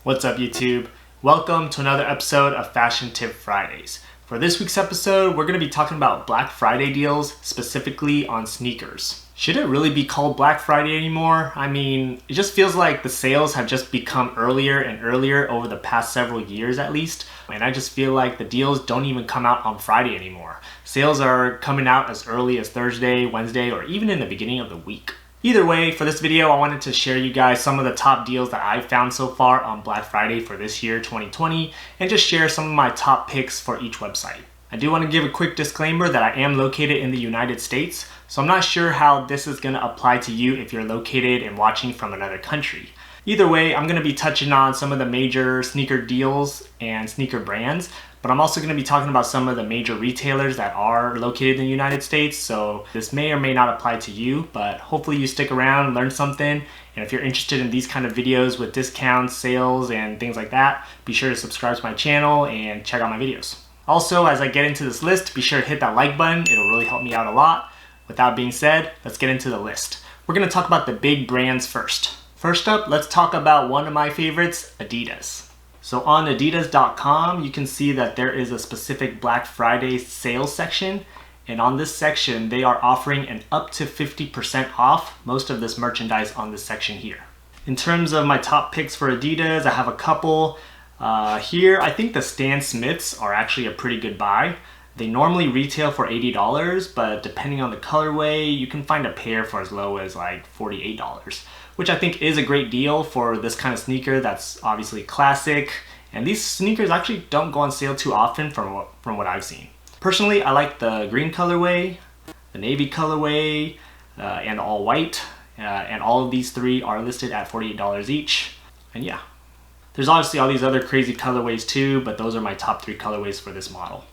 What's up YouTube? Welcome to another episode of Fashion Tip Fridays. For this week's episode, we're going to be talking about Black Friday deals, specifically on sneakers. Should it really be called Black Friday anymore? I mean, it just feels like the sales have just become earlier and earlier over the past several years at least. And I just feel like the deals don't even come out on Friday anymore. Sales are coming out as early as Thursday, Wednesday, or even in the beginning of the week. Either way, for this video, I wanted to share you guys some of the top deals that I've found so far on Black Friday for this year, 2020, and just share some of my top picks for each website. I do want to give a quick disclaimer that I am located in the United States, so I'm not sure how this is going to apply to you if you're located and watching from another country. Either way, I'm going to be touching on some of the major sneaker deals and sneaker brands, but I'm also going to be talking about some of the major retailers that are located in the United States, so this may or may not apply to you, but hopefully you stick around, learn something, and if you're interested in these kind of videos with discounts, sales, and things like that, be sure to subscribe to my channel and check out my videos. Also, as I get into this list, be sure to hit that like button, it'll really help me out a lot. With that being said, let's get into the list. We're going to talk about the big brands first. First up, let's talk about one of my favorites, Adidas. So on adidas.com, you can see that there is a specific Black Friday sales section. And on this section, they are offering an up to 50% off most of this merchandise on this section here. In terms of my top picks for Adidas, I have a couple. Here, I think the Stan Smiths are actually a pretty good buy. They normally retail for $80, but depending on the colorway, you can find a pair for as low as like $48, which I think is a great deal for this kind of sneaker that's obviously classic. And these sneakers actually don't go on sale too often from what I've seen. Personally, I like the green colorway, the navy colorway, and all white. And all of these three are listed at $48 each. And yeah, there's obviously all these other crazy colorways too, but those are my top three colorways for this model.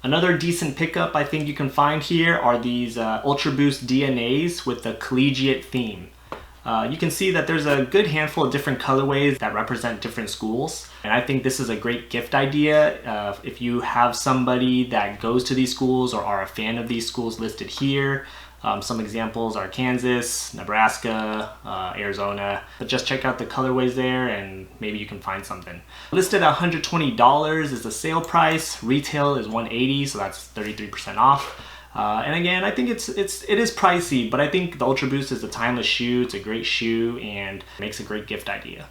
Another decent pickup I think you can find here are these Ultra Boost DNAs with the collegiate theme. You can see that there's a good handful of different colorways that represent different schools. And I think this is a great gift idea if you have somebody that goes to these schools or are a fan of these schools listed here. Some examples are Kansas, Nebraska, Arizona, but just check out the colorways there and maybe you can find something. Listed at $120 is the sale price, retail is $180, so that's 33% off. And again, I think it is pricey, but I think the Ultra Boost is a timeless shoe, it's a great shoe and makes a great gift idea.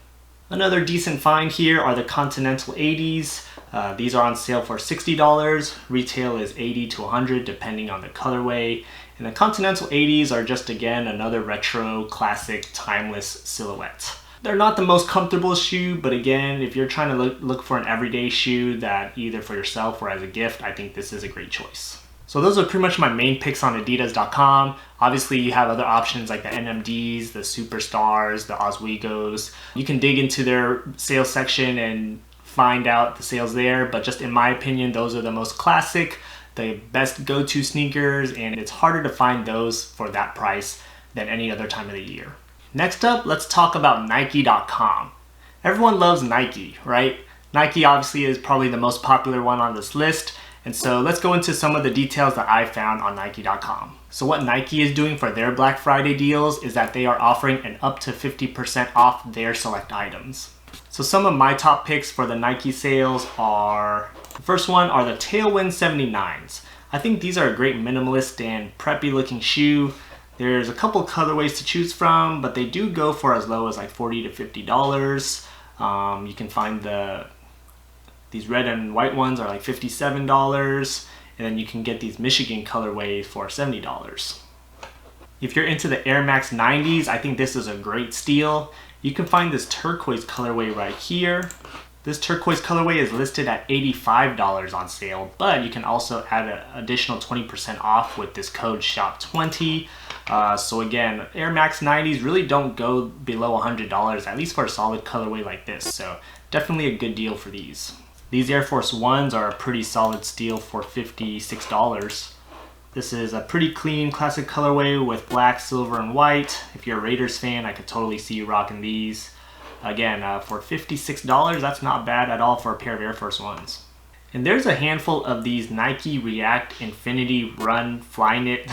Another decent find here are the Continental 80s. These are on sale for $60, retail is $80 to $100 depending on the colorway. And the Continental 80s are just again another retro, classic, timeless silhouette. They're not the most comfortable shoe, but again, if you're trying to look for an everyday shoe that either for yourself or as a gift, I think this is a great choice. So those are pretty much my main picks on adidas.com. Obviously you have other options like the NMDs, the Superstars, the Oswegos. You can dig into their sales section and find out the sales there, but just in my opinion, those are the most classic, the best go-to sneakers, and it's harder to find those for that price than any other time of the year. Next up, let's talk about Nike.com. Everyone loves Nike, right? Nike obviously is probably the most popular one on this list, and so let's go into some of the details that I found on Nike.com. So what Nike is doing for their Black Friday deals is that they are offering an up to 50% off their select items. So some of my top picks for the Nike sales are, the first one are the Tailwind 79s. I think these are a great minimalist and preppy looking shoe. There's a couple colorways to choose from, but they do go for as low as like $40 to $50. You can find these red and white ones are like $57, and then you can get these Michigan colorways for $70. If you're into the Air Max 90s, I think this is a great steal. You can find this turquoise colorway right here. This turquoise colorway is listed at $85 on sale, but you can also add an additional 20% off with this code SHOP20. So again, Air Max 90s really don't go below $100, at least for a solid colorway like this. So definitely a good deal for these. These Air Force Ones are a pretty solid steal for $56. This is a pretty clean classic colorway with black, silver, and white. If you're a Raiders fan, I could totally see you rocking these. Again, for $56, that's not bad at all for a pair of Air Force Ones. And there's a handful of these Nike React Infinity Run Flyknit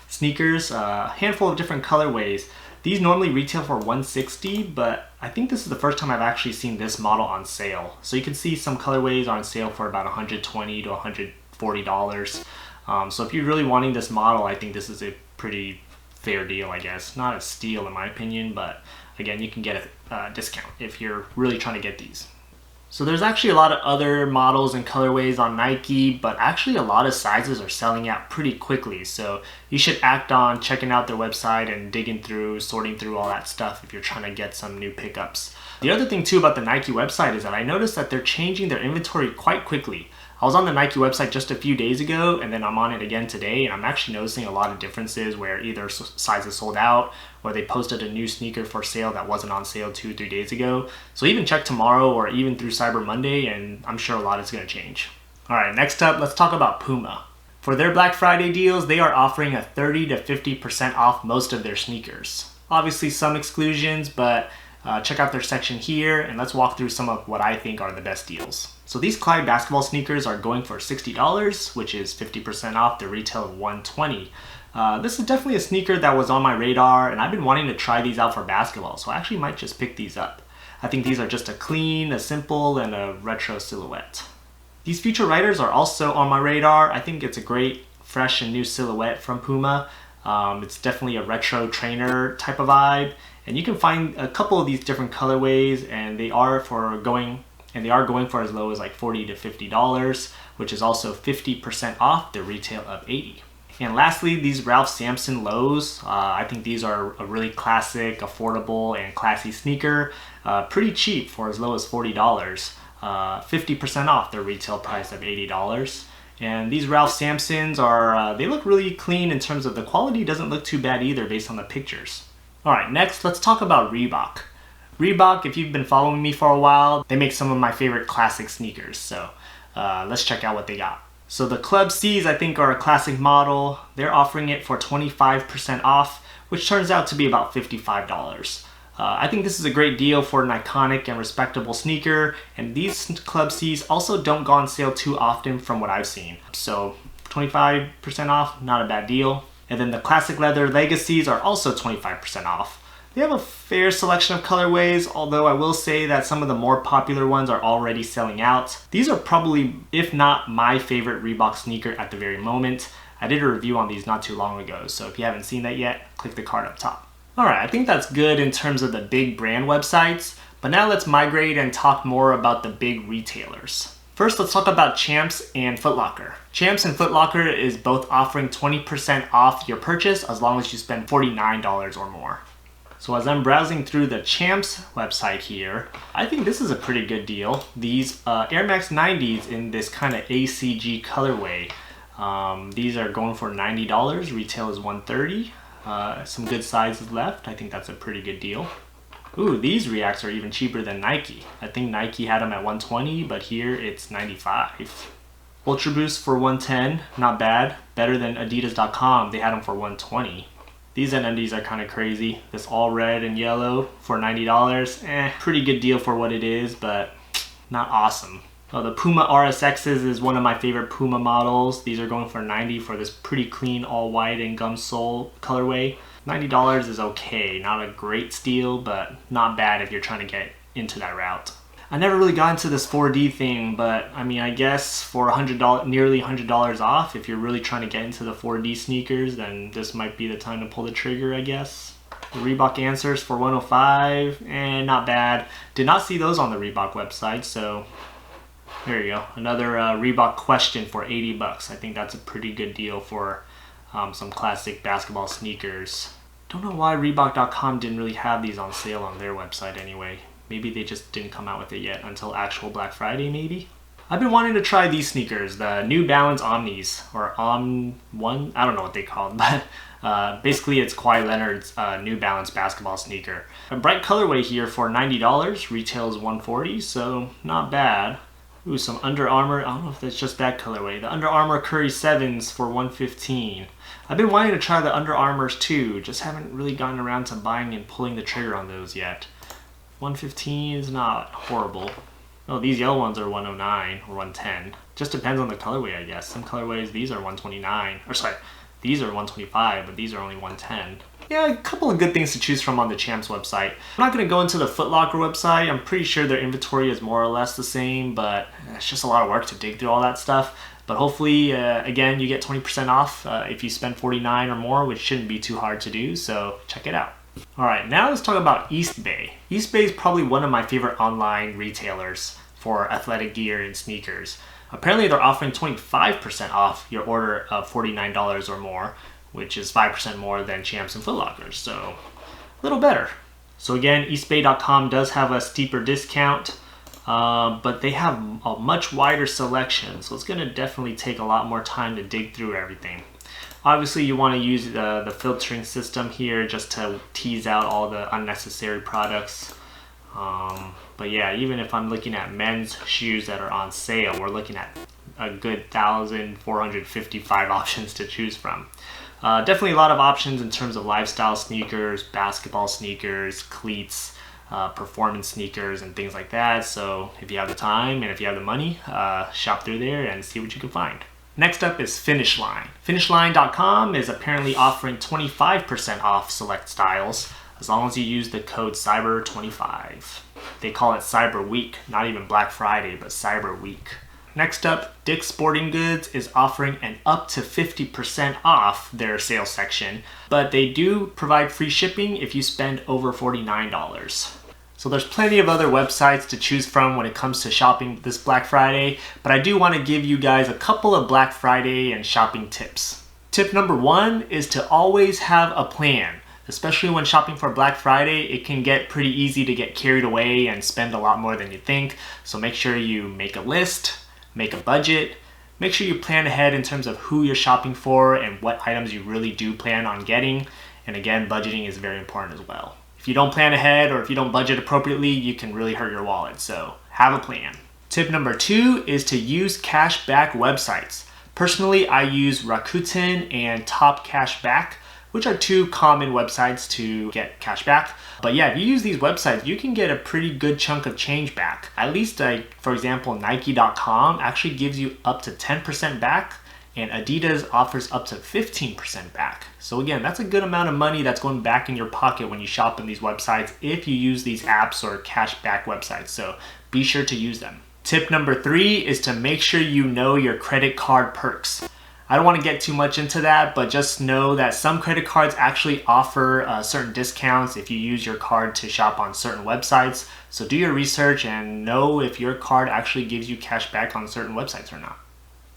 sneakers, a handful of different colorways. These normally retail for $160, but I think this is the first time I've actually seen this model on sale. So you can see some colorways are on sale for about $120 to $140. So if you're really wanting this model, I think this is a pretty fair deal, I guess. Not a steal in my opinion, but again, you can get a discount if you're really trying to get these. So there's actually a lot of other models and colorways on Nike, but actually a lot of sizes are selling out pretty quickly. So you should act on checking out their website and digging through, sorting through all that stuff if you're trying to get some new pickups. The other thing too about the Nike website is that I noticed that they're changing their inventory quite quickly. I was on the Nike website just a few days ago, and then I'm on it again today, and I'm actually noticing a lot of differences where either sizes sold out or they posted a new sneaker for sale that wasn't on sale 2-3 days ago. So even check tomorrow or even through Cyber Monday, and I'm sure a lot is going to change. All right, next up, let's talk about Puma. For their Black Friday deals, they are offering a 30 to 50% off most of their sneakers. Obviously some exclusions, but check out their section here, and let's walk through some of what I think are the best deals. So these Clyde basketball sneakers are going for $60, which is 50% off the retail of $120. This is definitely a sneaker that was on my radar, and I've been wanting to try these out for basketball, so I actually might just pick these up. I think these are just a clean, a simple, and a retro silhouette. These Future Riders are also on my radar. I think it's a great, fresh, and new silhouette from Puma. It's definitely a retro trainer type of vibe, and you can find a couple of these different colorways, and they are going for as low as like $40 to $50, which is also 50% off the retail of $80. And lastly, these Ralph Sampson lows. I think these are a really classic, affordable, and classy sneaker. Pretty cheap for as low as $40. 50% off their retail price of $80. And these Ralph Sampsons they look really clean in terms of the quality. Doesn't look too bad either based on the pictures. All right, next let's talk about Reebok. Reebok, if you've been following me for a while, they make some of my favorite classic sneakers. So let's check out what they got. So the Club C's I think are a classic model. They're offering it for 25% off, which turns out to be about $55. I think this is a great deal for an iconic and respectable sneaker, and these Club C's also don't go on sale too often from what I've seen. So 25% off, not a bad deal. And then the classic leather Legacies are also 25% off. They have a fair selection of colorways, although I will say that some of the more popular ones are already selling out. These are probably, if not my favorite Reebok sneaker at the very moment. I did a review on these not too long ago, so if you haven't seen that yet, click the card up top. Alright, I think that's good in terms of the big brand websites, but now let's migrate and talk more about the big retailers. First, let's talk about Champs and Footlocker. Champs and Footlocker is both offering 20% off your purchase as long as you spend $49 or more. So as I'm browsing through the Champs website here, I think this is a pretty good deal. These Air Max 90s in this kind of ACG colorway, these are going for $90, retail is $130. Some good sizes left. I think that's a pretty good deal. Ooh, these Reacts are even cheaper than Nike. I think Nike had them at $120, but here it's $95. Ultra Boost for $110, not bad. Better than Adidas.com, they had them for $120. These NMDs are kind of crazy. This all red and yellow for $90. Pretty good deal for what it is, but not awesome. Oh, the Puma RSXs is one of my favorite Puma models. These are going for $90 for this pretty clean all white and gum sole colorway. $90 is okay, not a great steal, but not bad if you're trying to get into that route. I never really got into this 4D thing, but I mean, I guess for nearly $100 off, if you're really trying to get into the 4D sneakers, then this might be the time to pull the trigger, I guess. The Reebok Answers for $105, not bad. Did not see those on the Reebok website, so there you go. Another Reebok Question for $80. I think that's a pretty good deal for some classic basketball sneakers. Don't know why Reebok.com didn't really have these on sale on their website anyway. Maybe they just didn't come out with it yet until actual Black Friday, maybe? I've been wanting to try these sneakers, the New Balance Omnis, or Om1, I don't know what they call them, but basically it's Kawhi Leonard's New Balance basketball sneaker. A bright colorway here for $90, retails $140, so not bad. Ooh, some Under Armour, I don't know if that's just that colorway. The Under Armour Curry 7s for $115. I've been wanting to try the Under Armours too, just haven't really gotten around to buying and pulling the trigger on those yet. $115 is not horrible. Oh, these yellow ones are $109 or $110. Just depends on the colorway, I guess. Some colorways, these are $129. Or sorry, these are $125, but these are only $110. Yeah, a couple of good things to choose from on the Champs website. I'm not going to go into the Footlocker website. I'm pretty sure their inventory is more or less the same, but it's just a lot of work to dig through all that stuff. But hopefully, again, you get 20% off if you spend $49 or more, which shouldn't be too hard to do, so check it out. Alright, now let's talk about Eastbay. Eastbay is probably one of my favorite online retailers for athletic gear and sneakers. Apparently they're offering 25% off your order of $49 or more, which is 5% more than Champs and Footlocker, so a little better. So again, Eastbay.com does have a steeper discount, but they have a much wider selection, so it's going to definitely take a lot more time to dig through everything. Obviously, you want to use the filtering system here just to tease out all the unnecessary products. But yeah, even if I'm looking at men's shoes that are on sale, we're looking at a good 1,455 options to choose from. Definitely a lot of options in terms of lifestyle sneakers, basketball sneakers, cleats, performance sneakers, and things like that. So if you have the time and if you have the money, shop through there and see what you can find. Next up is Finishline. Finishline.com is apparently offering 25% off select styles as long as you use the code CYBER25. They call it Cyber Week, not even Black Friday, but Cyber Week. Next up, Dick's Sporting Goods is offering an up to 50% off their sales section, but they do provide free shipping if you spend over $49. So there's plenty of other websites to choose from when it comes to shopping this Black Friday, but I do want to give you guys a couple of Black Friday and shopping tips. Tip number 1 is to always have a plan. Especially when shopping for Black Friday, it can get pretty easy to get carried away and spend a lot more than you think. So make sure you make a list, make a budget, make sure you plan ahead in terms of who you're shopping for and what items you really do plan on getting. And again, budgeting is very important as well. If you don't plan ahead or if you don't budget appropriately, you can really hurt your wallet. So have a plan. Tip number 2 is to use cashback websites. Personally, I use Rakuten and Top Cashback, which are 2 common websites to get cash back. But yeah, if you use these websites, you can get a pretty good chunk of change back. At least, for example, Nike.com actually gives you up to 10% back, and Adidas offers up to 15% back. So again, that's a good amount of money that's going back in your pocket when you shop in these websites if you use these apps or cash back websites. So be sure to use them. Tip number 3 is to make sure you know your credit card perks. I don't want to get too much into that, but just know that some credit cards actually offer certain discounts if you use your card to shop on certain websites. So do your research and know if your card actually gives you cash back on certain websites or not.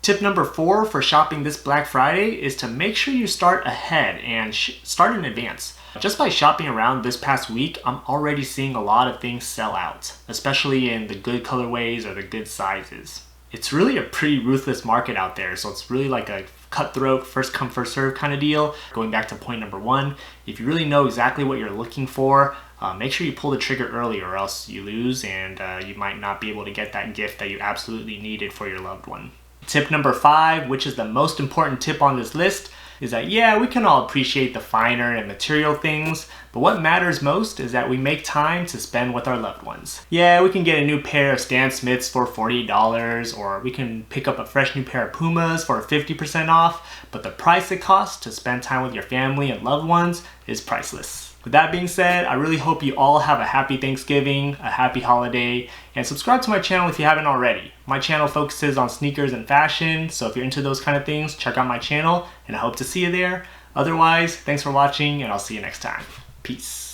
Tip number 4 for shopping this Black Friday is to make sure you start ahead and start in advance. Just by shopping around this past week, I'm already seeing a lot of things sell out, especially in the good colorways or the good sizes. It's really a pretty ruthless market out there, so it's really like a cutthroat, first come first serve kind of deal. Going back to point number 1, if you really know exactly what you're looking for, make sure you pull the trigger early or else you lose and you might not be able to get that gift that you absolutely needed for your loved one. Tip number 5, which is the most important tip on this list, is that yeah, we can all appreciate the finer and material things, but what matters most is that we make time to spend with our loved ones. Yeah, we can get a new pair of Stan Smiths for $40, or we can pick up a fresh new pair of Pumas for 50% off, but the price it costs to spend time with your family and loved ones is priceless. With that being said, I really hope you all have a happy Thanksgiving, a happy holiday, and subscribe to my channel if you haven't already. My channel focuses on sneakers and fashion, so if you're into those kind of things, check out my channel, and I hope to see you there. Otherwise, thanks for watching, and I'll see you next time. Peace.